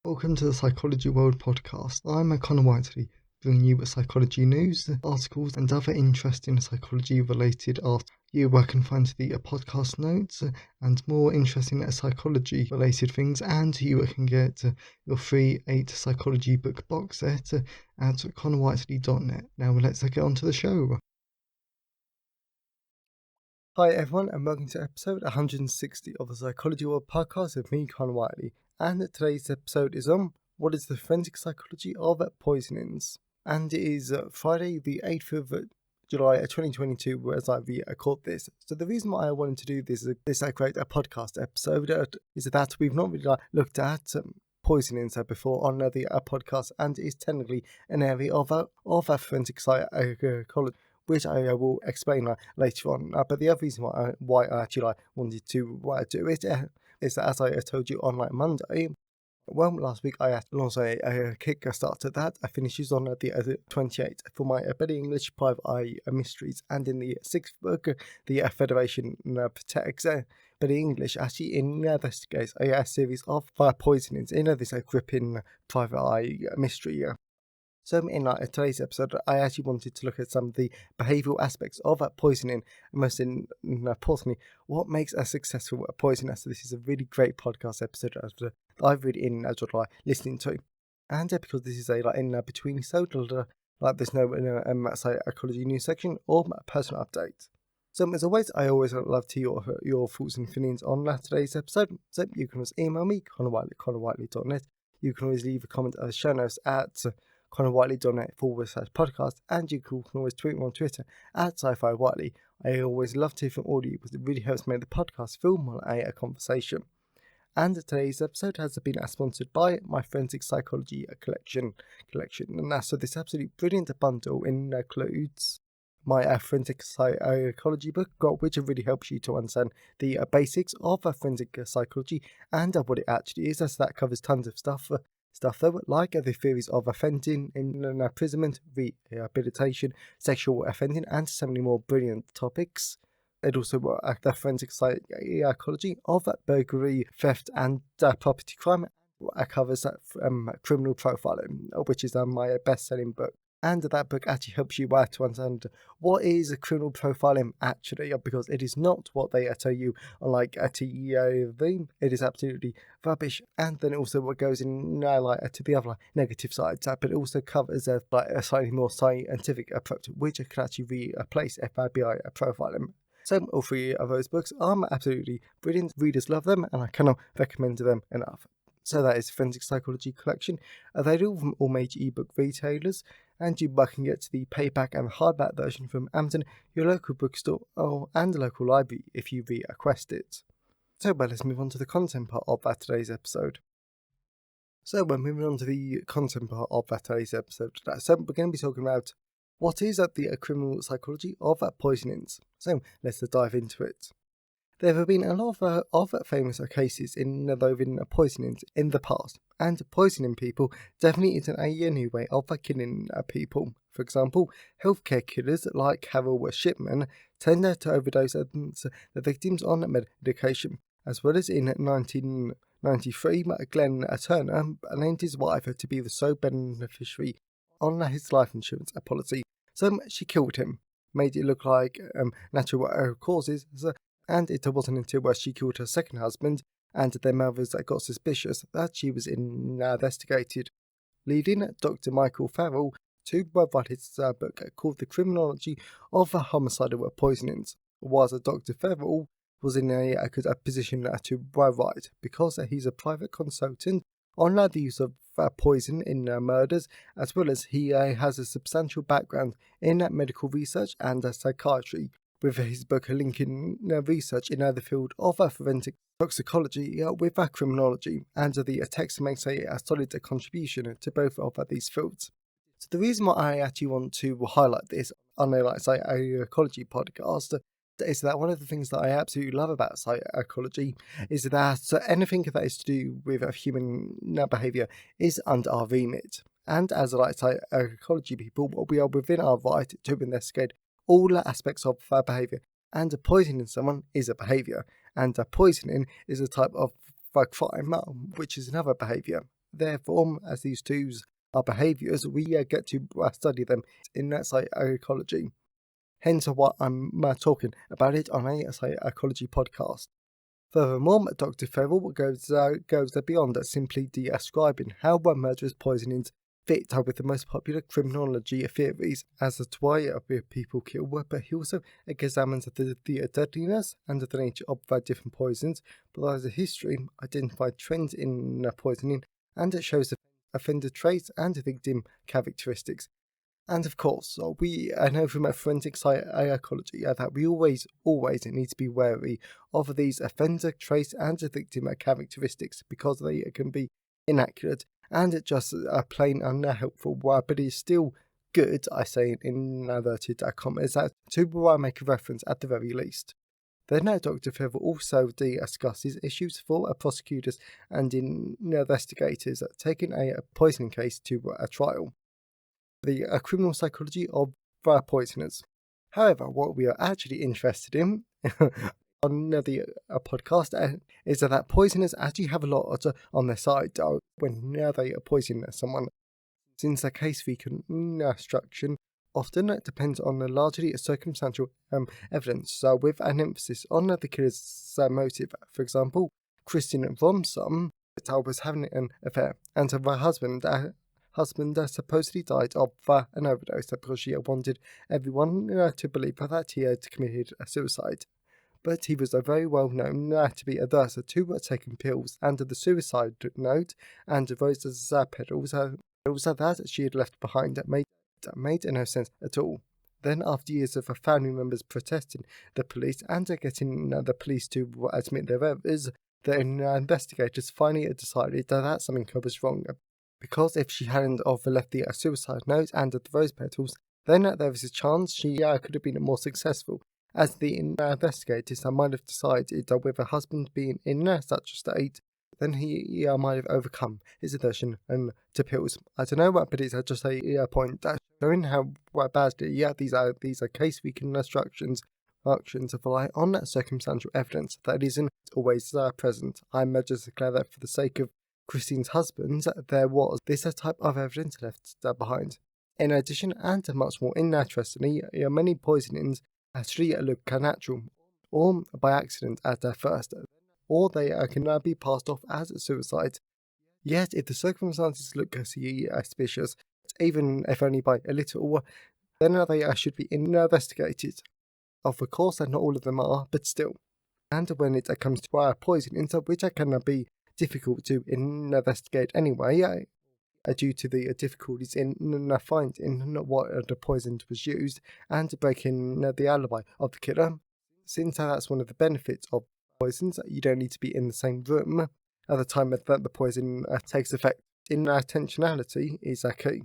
Welcome to the Psychology World podcast. I'm Connor Whiteley, bringing you psychology news, articles, and other interesting psychology-related articles. You can find the podcast notes and more interesting psychology-related things, and you can get your free 8 psychology book box set at connorwhiteley.net. Now let's get on to the show. Hi everyone, and welcome to episode 160 of the Psychology World podcast with me, Connor Whiteley. And today's episode is on what is the forensic psychology of poisonings. And it is Friday, the 8th of July 2022, as I record this. So the reason why I wanted to do this create a podcast episode is that we've not really looked at poisonings before on the podcast, and it is technically an area of forensic psychology, which I will explain later on. But the other reason why I actually wanted to do it is that, as I told you on Monday, well, last week I launched a Kickstarter to that. I finishes on the 28th for my Better English Private Eye Mysteries, and in the 6th book, the Federation Protects Better English actually investigates a series of poisonings in this gripping private eye mystery. So in today's episode, I actually wanted to look at some of the behavioural aspects of poisoning, and most importantly, what makes a successful poisoner. So this is a really great podcast episode that I've really enjoyed listening to. And because this is a in between, so there's no psychology news section or personal update. So as always, I always love to hear your thoughts and feelings on today's episode. So you can always email me, connorwhiteley.net. You can always leave a comment at the show notes at connorwhiteley.net/podcast, and you can always tweet me on Twitter at sci-fi whiteley. I always love to hear from all of you because it really helps make the podcast feel more like a conversation. And today's episode has been sponsored by my Forensic Psychology collection. And so this absolutely brilliant bundle includes my Forensic Psychology book, which really helps you to understand the basics of forensic psychology and what it actually is. So that covers tons of stuff though, like the theories of offending, imprisonment, rehabilitation, sexual offending, and so many more brilliant topics. It also the forensic psychology of burglary, theft, and property crime. Covers criminal profiling, which is my best-selling book. And that book actually helps you to understand what is criminal profiling actually, because it is not what they tell you on a TV. It is absolutely rubbish. And then also what goes in to the other negative sides, but it also covers a slightly more scientific approach, which can actually replace FBI profiling. So all three of those books are absolutely brilliant. Readers love them, and I cannot recommend them enough. So that is Forensic Psychology Collection, available from all major ebook retailers, and you can get the paperback and hardback version from Amazon, your local bookstore, and the local library if you request it. So let's move on to the content part of today's episode. So we're moving on to the content part of today's episode. So we're going to be talking about what is the criminal psychology of poisonings. So let's dive into it. There have been a lot of famous cases involving poisonings in the past, and poisoning people definitely isn't a new way of killing people. For example, healthcare killers like Harold Shipman tend to overdose the victims on medication, as well as in 1993, Glenn Turner named his wife to be the sole beneficiary on his life insurance policy. So she killed him, made it look like natural causes. And it wasn't until she killed her second husband and their mothers got suspicious that she was investigated, leading Dr. Michael Farrell to write his book called The Criminology of Homicidal Poisonings, whilst Dr. Farrell was in a position to write because he's a private consultant on the use of poison in murders, as well as he has a substantial background in medical research and psychiatry, with his book linking research in the field of forensic toxicology with criminology, and the text makes a solid contribution to both of these fields. So the reason why I actually want to highlight this on a psychology podcast is that one of the things that I absolutely love about psychology is that anything that is to do with human behaviour is under our remit. And as psychology people, we are within our right to investigate all aspects of behaviour, and poisoning someone is a behaviour, and poisoning is a type of crime, which is another behaviour. Therefore, as these tools are behaviours, we get to study them in psychology. Hence why I'm talking about it on a psychology podcast. Furthermore, Dr. Ferrell goes beyond simply describing how murderous poisonings fit with the most popular criminology theories as to why people kill, but he also examines the deadliness and the nature of different poisons, provides a history, identified trends in poisoning, and it shows the offender traits and victim characteristics. And of course, we know from forensic psychology that we always need to be wary of these offender traits and victim characteristics because they can be inaccurate and just plain unhelpful. But it's still good, I say in inverted commas, to make a reference at the very least. Then Dr. Ferrell also discusses issues for prosecutors and investigators taking a poisoning case to a trial. The criminal psychology of poisoners. However, what we are actually interested in on the podcast is that poisoners actually have a lot on their side when they poison someone, since the case reconstruction often depends on the largely circumstantial evidence, with an emphasis on the killer's motive. For example, Christine Romson was having an affair, and her husband supposedly died of an overdose because she wanted everyone to believe that he had committed suicide. But he was very well known to be averse to taking pills, and the suicide note and roses petals that she had left behind made no sense at all. Then, after years of family members protesting the police and getting the police to admit their errors, the investigators finally decided that something was wrong. Because if she hadn't left the suicide note and the rose petals, then there was a chance she could have been more successful, as the investigators might have decided with her husband being in such a state, then he might have overcome his aversion to pills. I don't know what, but it's just a point showing how badly these are case reconstructions rely on circumstantial evidence that isn't always present. I'm just declare that for the sake of Christine's husband, there was this type of evidence left behind. In addition, and much more interestingly, many poisonings actually look natural, or by accident at first, or they can now be passed off as suicide. Yet, if the circumstances look suspicious, even if only by a little, then they should be investigated. Of course, not all of them are, but still. And when it comes to poisonings, which can be difficult to investigate anyway, due to the difficulties in finding what the poison was used and breaking the alibi of the killer. Since that's one of the benefits of poisons, you don't need to be in the same room at the time that the poison takes effect. Intentionality is key.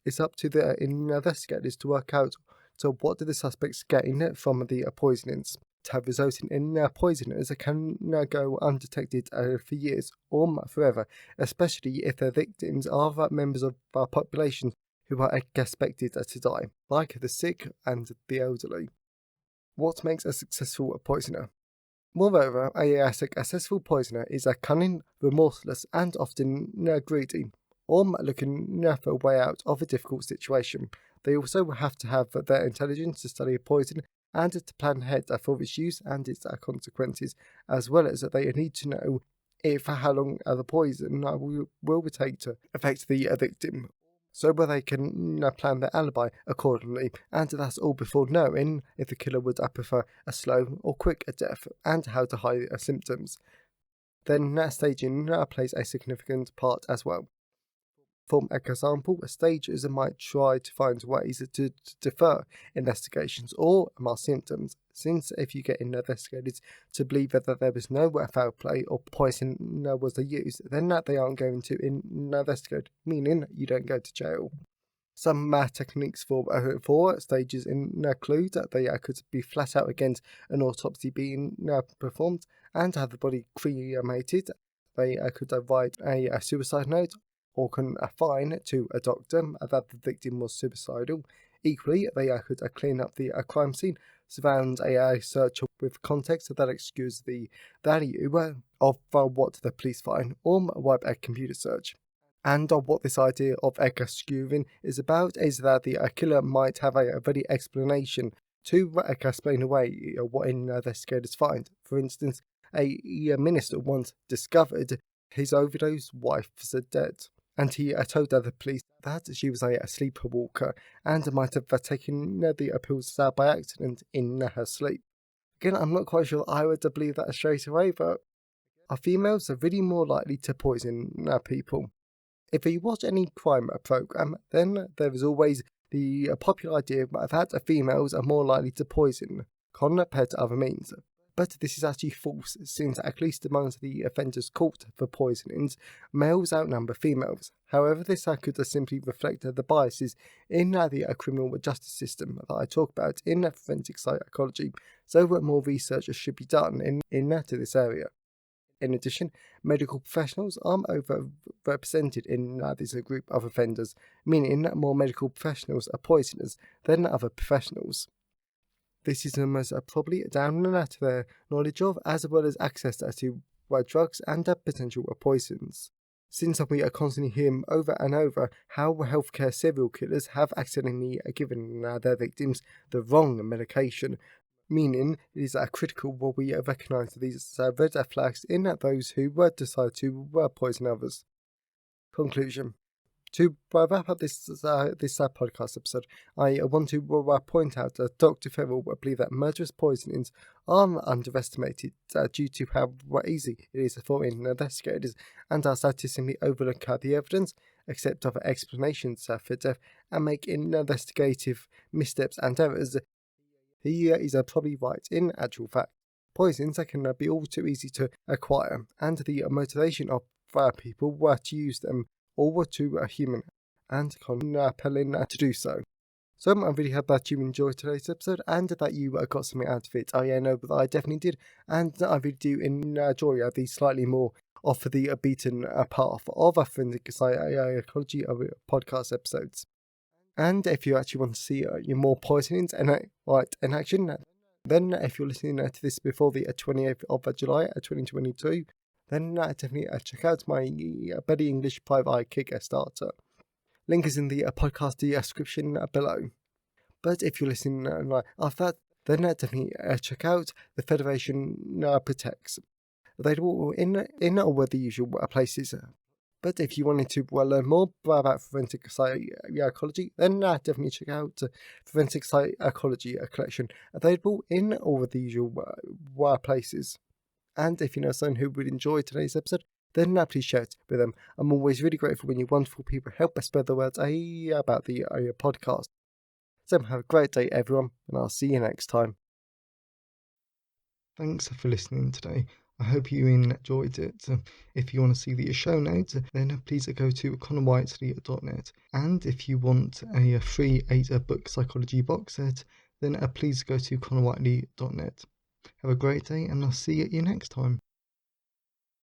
It's up to the investigators to work out what do the suspects gain from the poisonings. To have resulting in poisoners can go undetected for years or forever, especially if their victims are members of our population who are expected to die, like the sick and the elderly. What makes a successful poisoner? Moreover, a successful poisoner is cunning, remorseless, and often greedy, or looking for a way out of a difficult situation. They also have to have their intelligence to study a poison and to plan ahead for its use and its consequences, as well as they need to know how long the poison will take to affect the victim, so they can plan their alibi accordingly, and that's all before knowing if the killer would prefer a slow or quick death, and how to hide symptoms. Then staging plays a significant part as well. For example, stagers might try to find ways to defer investigations or mask symptoms, since if you get investigators to believe that there was no foul play or poison was used, then they aren't going to investigate, meaning you don't go to jail. Some techniques for stages include that they could be flat out against an autopsy being performed and have the body cremated. They could write a suicide note, or confine to a doctor that the victim was suicidal. Equally, they could clean up the crime scene, surrounds a search with context that excuses the value of what the police find, or a computer search. And what this idea of skewing is about is that the killer might have a ready explanation to explain away what investigators find. For instance, a minister once discovered his overdose wife was dead, and he told the police that she was a sleepwalker and might have taken the pills by accident in her sleep. Again, I'm not quite sure I would believe that straight away, but our females are really more likely to poison people. If you watch any crime program, then there is always the popular idea that females are more likely to poison compared to other means. But this is actually false, since at least amongst the offenders caught for poisonings, males outnumber females. However, this could simply reflect the biases in the criminal justice system that I talk about in forensic psychology, so more research should be done in this area. In addition, medical professionals are overrepresented in this group of offenders, meaning more medical professionals are poisoners than other professionals. This is almost probably down to their knowledge of, as well as access to drugs and potential poisons. Since we are constantly hearing over and over how healthcare serial killers have accidentally given their victims the wrong medication, meaning it is critical what we recognise these red flags in those who decide to poison others. Conclusion. To wrap up this podcast episode, I want to point out that Dr. Farrell believes that murderous poisonings are underestimated due to how easy it is for investigators and are statistically overlook the evidence, accept other explanations for death, and make investigative missteps and errors. He is probably right. In actual fact, poisons can be all too easy to acquire, and the motivation of people were to use them all were too human and compelling to do so. So I really hope that you enjoyed today's episode and that you got something out of it. I know that I definitely did, and I really do enjoy the slightly more off the beaten path of forensic psychology podcast episodes. And if you actually want to see more poisonings in action, then if you're listening to this before the 28th of July 2022, then definitely check out my Better English Private Eye Kickstarter. Link is in the podcast description below. But if you're listening after that, then definitely check out the Federation Protects. Available in all the usual places. But if you wanted to learn more about forensic psychology, then definitely check out Forensic Psychology collection, available in all of the usual places. And if you know someone who would enjoy today's episode, then please share it with them. I'm always really grateful when you wonderful people help us spread the word about the podcast. So have a great day, everyone, and I'll see you next time. Thanks for listening today. I hope you enjoyed it. If you want to see the show notes, then please go to connorwhiteley.net. And if you want a free 8-book psychology box set, then please go to connorwhiteley.net. Have a great day, and I'll see you next time.